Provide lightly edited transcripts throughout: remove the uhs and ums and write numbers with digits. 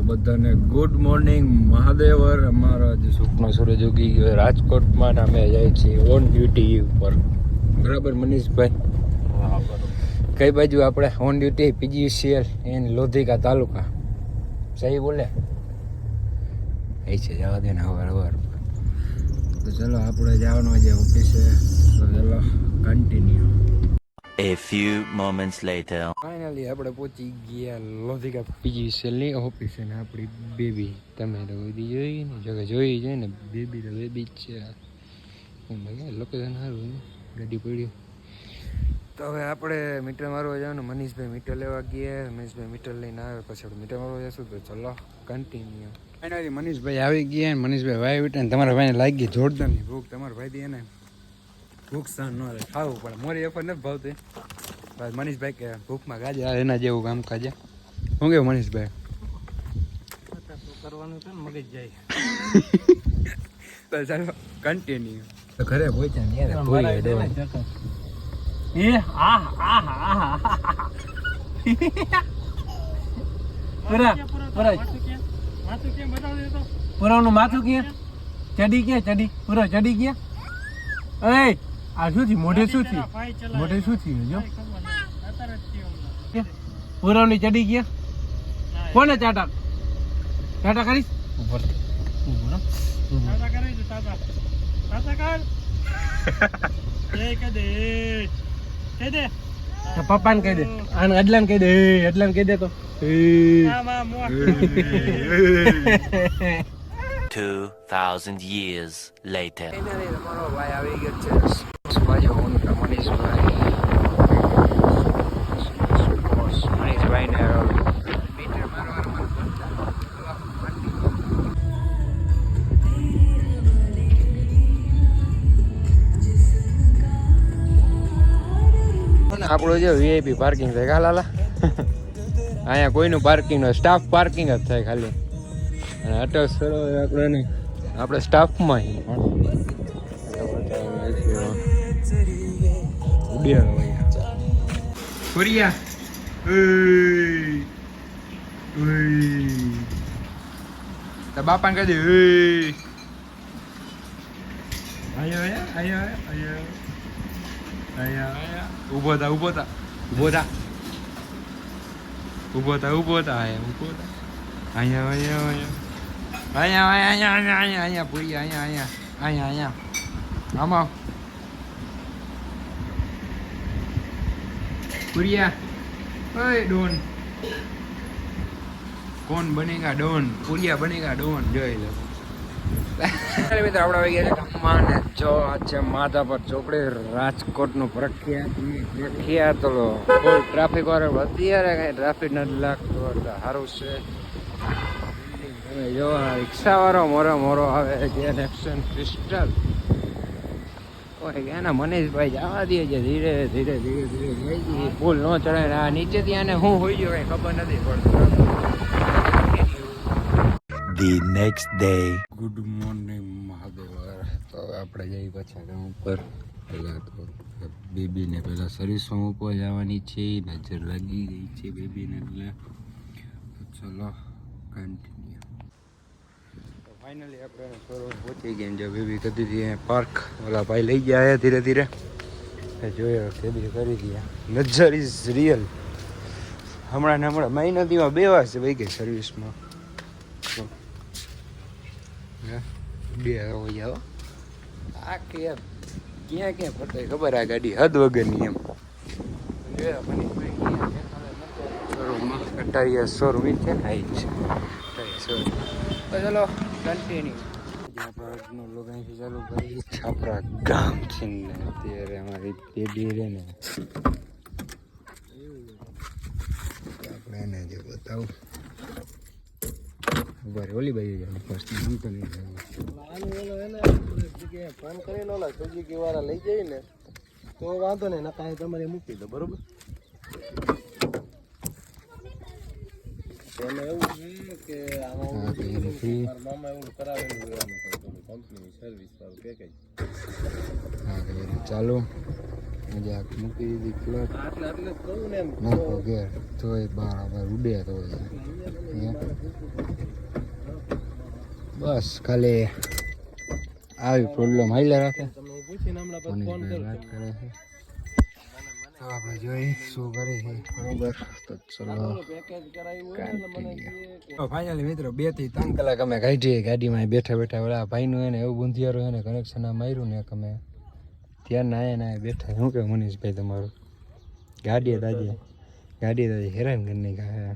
બધાને good morning મહાદેવર. અમારા જે સુખનો સૂરજ ઉગી ગયો રાજકોટમાં, અમે જાય છીએ ઓન ડ્યુટી ઉપર. બરાબર મનીષભાઈ? કઈ બાજુ આપણે ઓન ડ્યુટી? PGCL એન લોધિકા તાલુકા. સહી બોલે? એ છે, જવા દે ને હવાર. તો ચલો આપણે જવાનું છે ઓફિસે. તો ચલો continue. A few moments later. Finally આપણે પહોંચી ગયા લોધિકા PGCL ની ઓફિસે. ને આપણી બેબી તમે તો બધી જોઈ ને, જો કે જોઈ છે ને, બેબી તો બેબી જ છે. લોકેશન સારું ગાડી પડ્યું. તો હવે આપણે મીટર મારવા જવાનું. મનીષભાઈ મીટર લેવા ગયા. મનીષભાઈ મીટર લઈને આવે પછી આપણે મીટર મારવા જશું. તો ચલો કન્ટિન્યુ. ફાઇનલી મનીષભાઈ આવી ગયા. મનીષભાઈ વાય ઉઠે ને તમારા ભાઈને લાગી ગઈ જોરદારની ભૂખ. તમારા ભાઈથી એને ભૂખ સહન ન રહે, ખાવું પડે. મોરી એફર નથી ભાવતી. મનીષભાઈ કે ભૂખમાં ગાજે એના જેવું કામ કાજે. શું કેવું મનીષભાઈ? કરવાનું છે ને મગજ જાય. તો ચાલો કન્ટિન્યુ. તો ઘરે પહોંચ્યા પુરાવનું માથું ક્યાં? ચડી ક્યાં? ચડી પૂરો ચડી ગયા? એ આ શું થયું? મોઢે શું થયું? મોઢે શું થયું? જો પુરાવની ચડી ગયા. કોને ચાટા ચાટા કરીશ? ઉપર પપ્પાને કહી દે, આને અડલાને કહી દે, અડલાને કહી દે તો 2000 years later. તમારો ભાઈ આવી ગયો છે. મનીષભાઈ મનીષભાઈને મીટર મારવાનું મન કરતા. આપણું જે VIP પાર્કિંગ થાય કા લાલા? અહીંયા કોઈનું પાર્કિંગ ન, સ્ટાફ પાર્કિંગ જ થાય ખાલી. અને અટક સરોવર આપણે સ્ટાફમાં ફરિયા તો બાપાને કહી દે ઉભો થા અહીંયા પૂરી અહીંયા આમાં પુરિયા. ઓય ડોન, કોણ બનેગા ડોન? પુરિયા બનેગા ડોન. જોઈ લો મિત્રો, આપણે આવી ગયા ગામમાં ને જો આ છે માધાપર ચોકડી, રાજકોટનું પ્રખ્યાત ફૂલ ટ્રાફિક વાળો. અત્યારે કઈ ટ્રાફિક નથી લાગતું, સારું છે. જો રિક્ષા વાળો મોરો આવે છે, નેક્સન ક્રિસ્ટલ. એના મનીષભાઈ જવા દે છે, ધીરે ધીરે પુલ ન ચડાય. આ નીચેથી આને હું હોઈ ગયો કઈ ખબર નથી પડતી. The next day. Good morning મહાદેવર. તો આપણે જઈએ પાછા ગામ ઉપર. પહેલાં તો બેબીને પહેલાં સર્વિસમાં મૂકવા જવાની છે. નજર લાગી ગઈ છે બેબીને, એટલે ચલો કન્ટિન્યુ. તો ફાઇનલી આપણે શોરૂમ પહોંચી ગયા. જો બેબી કદી હતી પાર્ક, ઓલા ભાઈ લઈ ગયા ધીરે ધીરે. જોયો બેબી કરી દઈએ. નજર ઇઝ રિયલ. હમણાં મહિનાથીમાં 2 વાર છે ભાઈ ગઈ સર્વિસમાં. 2 હોય જાઓ. આ ક્યાં ફરતા ખબર? આ ગાડી હદ વગરની એમ. શોરૂમમાં કટારિયા શોરૂમ છે ને, આવી છે શોરૂમ. તો ચલો કન્ટિન્યુ. આપણનો લોકો અહીંથી ચાલુ કરી છાપરા ગામ છે ને. અત્યારે અમારી બેબી રહે ને, આપણે એને જે બતાવું બરાબર. ઓલી બાજુ જવાનું ફર્સ્ટ નામ તો નહીં ફોન કરીને ઓલા સુઝુકી વાળા લઈ જઈએ ને તો વાંધો નહીં, નકા તમારે મૂકી દો. બરોબર? એને એવું છે કે મામા એવું કરાવેલું કંપની સર્વિસ વાળું પેકેજ. ચાલો મજાક મૂકી દીધી ક્લચ આટલે આટલે જ કહું ને એમ નાખો ગેર તોય બરાબર ઉડે તો બસ ખાલી આવી પ્રોબ્લેમ હાઈલા રાખે તમે પૂછીને હમણાં પછી ફોન મનીષભાઈ વાત કરે છે તો આપણે જોઈ શું કરે છે બરોબર તો ચલો પેકેજ કરાવ્યું હોય ને મને તો ફાઇનલી મિત્રો 2 થી 3 કલાક અમે કાઢીએ ગાડીમાં બેઠા બેઠા ઓલા ભાઈનું એને એવું ગુંધિયારું એને કનેક્શન આ માર્યું ને એક અમે ત્યાં ના બેઠા શું કે મનીષભાઈ તમારું ગાડી દાદી હેરાન કરી નાખ્યા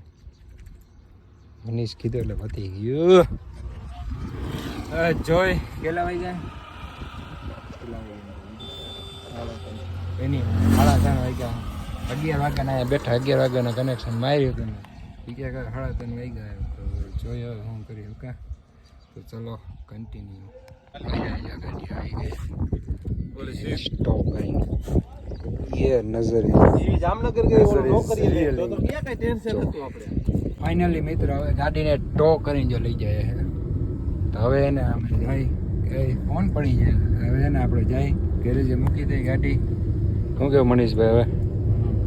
મનીષ કીધું એટલે પતી ગયું જોઈ કેટલા વાગ્યા એની 3:30 વાગ્યા 11 વાગ્યાના બેઠા 11 વાગ્યાના કનેક્શન માર્યું હતું બીજા 3:30 વાગ્યા તો જોયો શું કર્યું કા તો ચલો કન્ટિન્યુ ગાડી આવી ગઈ સ્ટોપ કરીને ये नजर ઈ જામનગર ગઈ ઓલો નોકરી લે તો ક્યાં કઈ ટેન્શન નતું આપણે ફાઇનલી મિત્રો હવે ગાડીને ટો કરીને જો લઈ જાય છે તો હવે એને અમે જઈ ફોન પડી જાય હવે એને આપણે જઈ ગેરેજે મૂકી દઈ ગાડી શું કે મનીષભાઈ હવે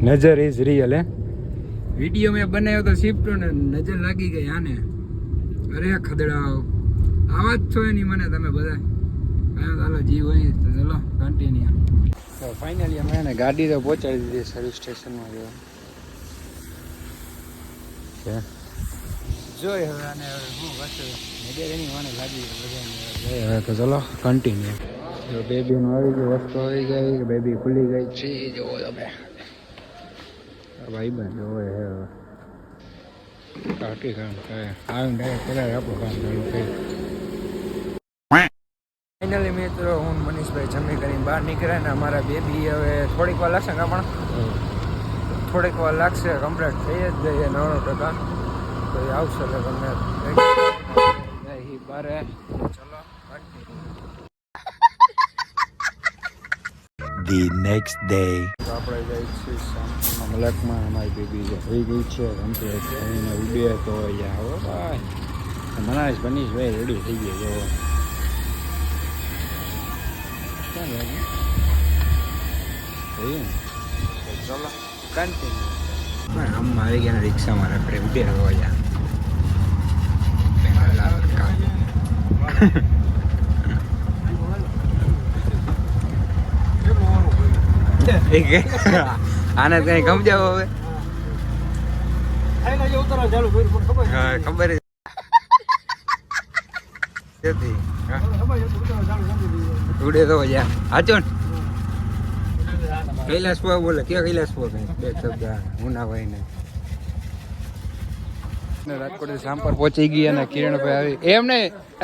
નજર ઇઝ રિયલ હે વિડીયો મેં બનાવ્યો તો શિફ્ટ ને નજર લાગી ગઈ આને અરે ખદડાઓ આવા જ છો એની મને તમે બધા ચાલો જી હોય તો ચલો કન્ટિન્યુ તો ફાઇનલી અમે એને ગાડી તો પહોંચાડી દીધી સર્વિસ સ્ટેશનમાં જોઈ હવે આને હું વસ્તુ નજર એની મને લાગી હવે તો ચલો કન્ટિન્યુ જો બેબીનું આવી ગયું વસ્તુ આવી ગઈ બેબી ખુલી ગઈ છે જોવો તમે ભાઈ બહેન જોવે હે કાકી કામ કરે આવીને ડાયરેક્ટ કરાય આપણું કામ ચાલુ થઈ ફાઇનલી મિત્રો હું મનીષભાઈ જમી કરીને બહાર નીકળ્યા ને અમારા બેબી હવે થોડીક વાર લાગશે ને પણ થોડીક વાર લાગશે કમ્પ્લીટ થઈ જ જઈએ 99% તો એ આવશે એટલે તમને બારે ચલો The next day. આપણે જઈએ છીએ સામસામાં મલકમાં અમારી બેબી જે થઈ ગઈ છે કમ્પ્લીટ થઈને ઉડે તો અહીંયા હો ભાઈ મનાશ મનીષભાઈ રેડી થઈ ગયો જો ચલો કન્ટિન્યુ આમ આવી ગયા રિક્ષામાં આપણે ઉડે હો આને કઈ સમજાવો હવે ખબર ઉડે તો હાચો ને કૈલાસ પો બોલે ક્યાં કૈલાસ પો બે શબ્દ હું ના ભાઈ ને રાજકોટ સાંપર પહોંચી ગઈ અને કિરણભાઈ આવી એમ ને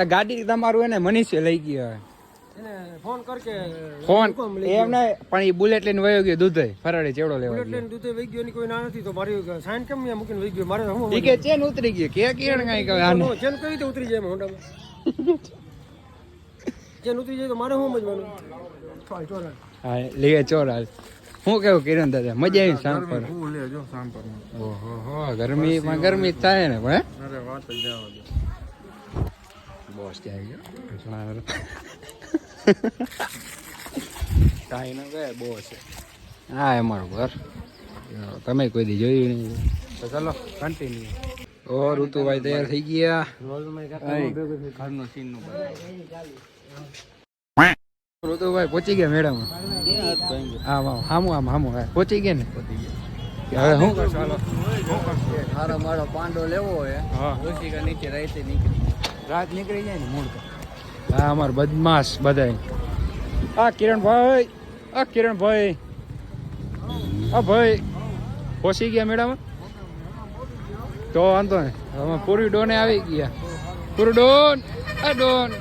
ગાડી તમારું એને મનીષે લઈ ગયા ફોન કર કે ફોન એમ ને પણ એ બુલેટ લઈને વયો ગયો દૂધ ફરાડી ચેવડો લેવા બુલેટ લઈને દૂધે વહી ગયો ની કોઈ ના નથી તો મારી સાઈન કેમ ન્યા મૂકીને વહી ગયો મારે હું ઈ કે ચેન ઉતરી ગઈ કે કિરણ કઈ કહે આને ચેન કઈ રીતે ઉતરી જાય હોન્ડામાં ચેન ઉતરી જાય તો મારે શું સમજવાનું હા લે ચોરાલ હું કેવું કિરણ દાદા મજા આવી સાંજ પર હું લે જો સાંપર ઓહો હો ગરમીમાં ગરમી થાય ને ભાઈ અરે વાત જ જાવ દે બોસ જાય ગયો કાંઈ ના ગયા બોસ હા અમારું ઘર તમે કોઈ દી જોયું નહીં તો ચલો કન્ટિન્યુ ઓ ઋતુભાઈ તૈયાર થઈ ગયા ઘરનો સીન નું ઋતુભાઈ પહોંચી ગયા મેડમ હા હામું હા પહોંચી ગયા ને હવે શું કરશો હાલો મારો મારો પાંડો લેવો હોય હા ઓછી કે નીચે રાતે નીકળી રાત નીકળી જાય ને મૂળ હા અમાર બદમાશ બધાય આ કિરણભાઈ આ ભાઈ પહોંચી ગયા મેડમ તો વાંધો ને હવે પૂરી ડોને આવી ગયા પૂરું ડોન આ ડોન ને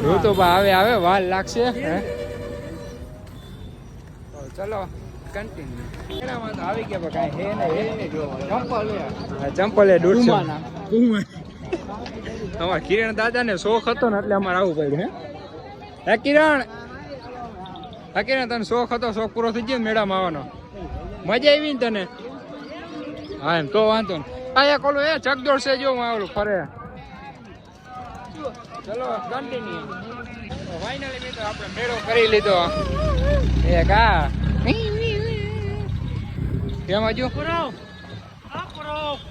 ઋતુભા આવે વાર લાગશે હે ચલો કન્ટિન્યુ આવી ગયા કાંઈ હે નહીં ચંપલ 150 અમારા કિરણ દાદા ને શોખ હતો ને એટલે અમારે આવવું પડ્યું હે કિરણ તને શોખ હતો શોખ પૂરો થઈ ગયો મેળામાં આવવાનો મજા આવી ને તને હા એમ તો વાંધો ને આ એક ઓલું ચકદોડ છે જો ઓલું ફરે ચલો કન્ટિન્યુ ફાઇનલી મિત્રો આપણે મેળો કરી લીધો એક આ કેમ હજુ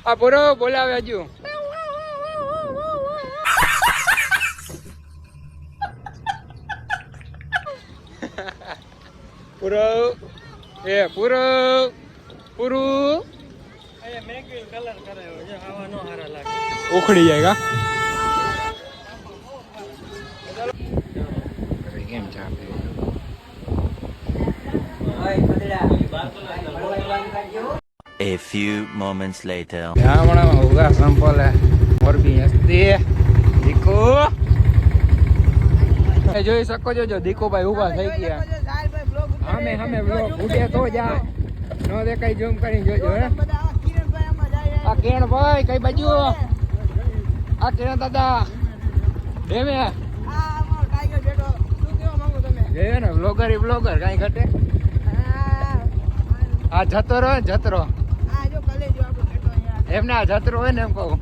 આ પૂરો બોલાવે હજુ પૂરો એ પૂરો પૂરું ઉખડી જાય કેમ છે A few moments later. હમણાં ઉગા સંપલે મોરબી હસ્તી દીકો જોઈ શકો છો જો દીકોભાઈ ઉભા થઈ ગયા અમે બ્લોગ ઉડે તો જા નો દેખાય ઝૂમ કરીને જોજો હે આ કિરણભાઈ કઈ બાજુ આ કિરણ દાદા એમે એ ને બ્લોગર કઈ ઘટે આ જતરો એમને આ જતરો હોય ને એમ કહું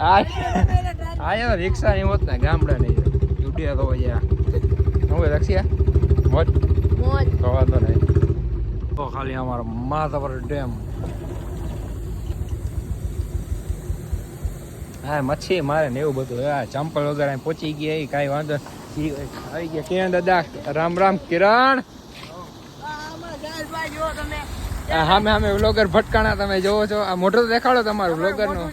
આ રિક્ષા ની હોત ને ગામડા ની ઉડ્યા તો હું રક્ષિયા મોજ તો વાંધો નહીં તો ખાલી અમારો માધાપર ડેમ હા મચ્છી મારે ને એવું બધું હા ચંપલ વગર પહોંચી ગયા કાંઈ વાંધો આવી ગયા કિરણ દાદા રામ રામ કિરણ સામે વ્લોગર ભટકાણા તમે જોવો છો આ મોટો તો દેખાડો તમારું વ્લોગર નું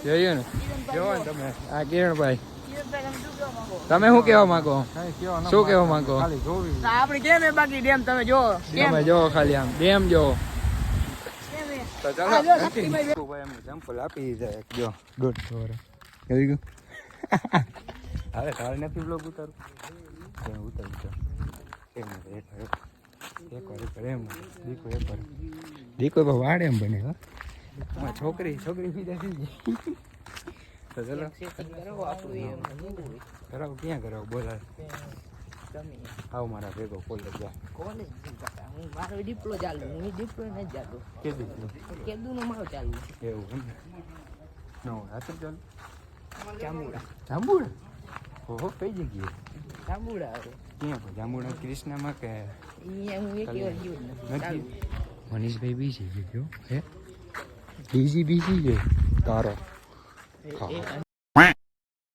જોયું ને જોવો ને તમે આ કિરણભાઈ તમે શું કેવા માંગો શું કેવા માંગો આપડે કેમ બાકી ડેમ તમે જો તમે જોવો ખાલી આમ ડેમ જોવો તો ચાલો ભાઈ અમને ચંપલ આપી દીધા એક જો 150 વર્ષ કેવી ગયું હવે તારે નથી બ્લોગ ઉતારું ઉતારું એમ દીકો વાડ એમ બને છોકરી બીજા થઈ ગઈ તો ચલો કરાવો ક્યાં કરાવો બોલા આવ મારા ભેગો કોલેજ જા હું મારો ડિપ્લો ચાલુ હું ડિપ્લો નથી જાતો કેદુ નો મારો ચાલુ એવું નો હાથે ચાલ જાંબુડા ઓહો કઈ જગ્યાએ જાંબુડા ક્યાં જાંબુડા કૃષ્ણમાં કે અહીંયા હું એક વાર ગયો નથી મનીષભાઈ બીજી ગયો હે બીજી છે તારો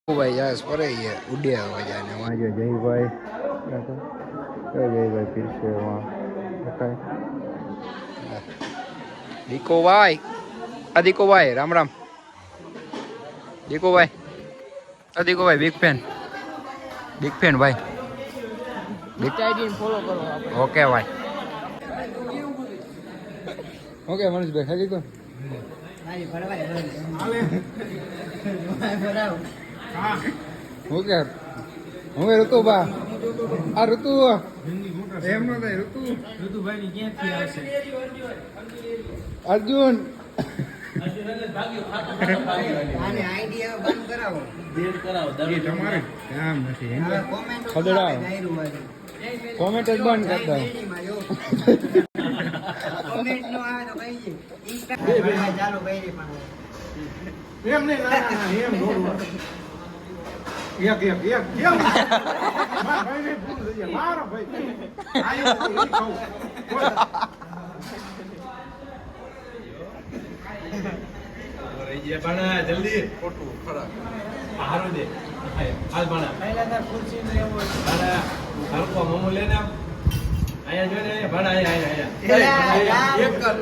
ભાઈ યાર પરે ઉડ્યા વાજા ને વાંજો જયભાઈ જયભાઈ પીરસે દીકોભાઈ રામ રામ દીકોભાઈ બિગ ફેન ભાઈ ફોલો કરો ઓકે ભાઈ ઓકે મનીષભાઈ ખાલી કોણ ઓકે હવે ઋતુ બા આ ઋતુ એમ નો થાય ઋતુભાઈ ની ક્યાંથી આવશે અર્જુન તમારે કામ નથી ખદડાવ કોમેન્ટ જ બંધ કરતા એમ નહીં એમ મારો ભાઈ જલ્દી ખોટું ખરાબ હારું દે હાલ ભાણા પહેલા ખુરશી ને એવું હલકો મોમો લેને અહીંયા જોઈને ભાણા અહીંયા એક કર